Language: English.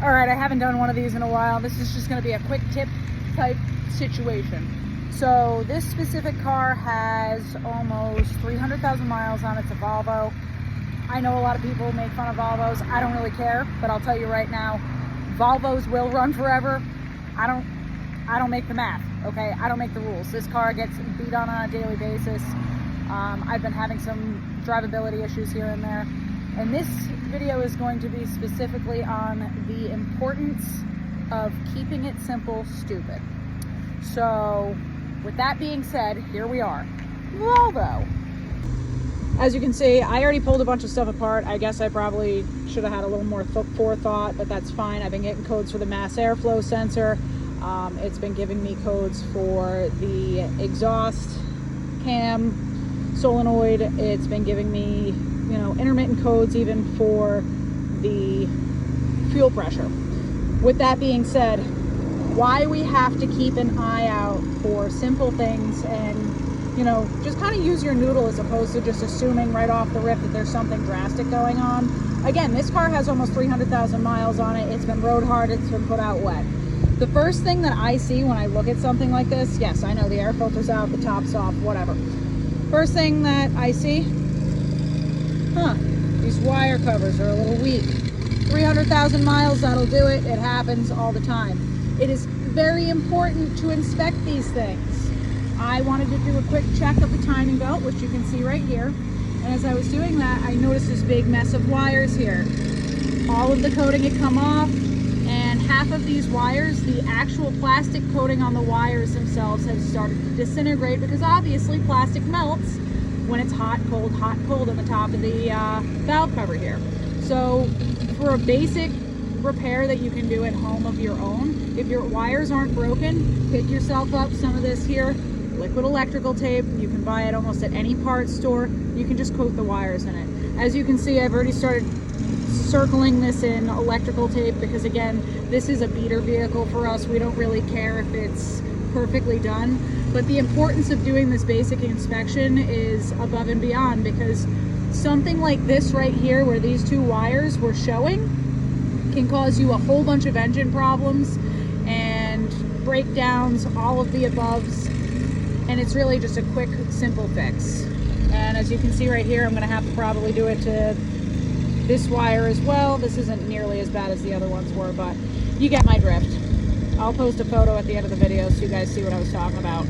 All right, I haven't done one of these in a while. This is just going to be a quick tip type situation. So this specific car has almost 300,000 miles on it. It's a Volvo. I know a lot of people make fun of Volvos. I don't really care, but I'll tell you right now, Volvos will run forever. I don't make the math, okay? I don't make the rules. This car gets beat on a daily basis. I've been having some drivability issues here and there. And this video is going to be specifically on the importance of keeping it simple, stupid. So with that being said, here we are. Volvo. As you can see, I already pulled a bunch of stuff apart. I guess I probably should have had a little more forethought, but that's fine. I've been getting codes for the mass airflow sensor. It's been giving me codes for the exhaust cam solenoid. It's been giving me, intermittent codes even for the fuel pressure. With that being said, why we have to keep an eye out for simple things and, just kind of use your noodle as opposed to just assuming right off the rip that there's something drastic going on. Again, this car has almost 300,000 miles on it. It's been rode hard. It's been put out wet. The first thing that I see when I look at something like this, yes, I know the air filter's out, the top's off, whatever. First thing that I see, these wire covers are a little weak. 300,000 miles, that'll do it. It happens all the time. It is very important to inspect these things. I wanted to do a quick check of the timing belt, which you can see right here. And as I was doing that, I noticed this big mess of wires here. All of the coating had come off, and half of these wires, the actual plastic coating on the wires themselves has started to disintegrate because obviously plastic melts when it's hot, cold on the top of the valve cover here. So for a basic repair that you can do at home of your own, if your wires aren't broken, pick yourself up some of this here, liquid electrical tape. You can buy it almost at any parts store. You can just coat the wires in it. As you can see, I've already started circling this in electrical tape because, again, this is a beater vehicle for us. We don't really care if it's perfectly done, but the importance of doing this basic inspection is above and beyond, because something like this right here where these two wires were showing can cause you a whole bunch of engine problems and breakdowns, all of the aboves, and it's really just a quick, simple fix. And as you can see right here, I'm going to have to probably do it to this wire as well. This isn't nearly as bad as the other ones were, but you get my drift. I'll post a photo at the end of the video so you guys see what I was talking about.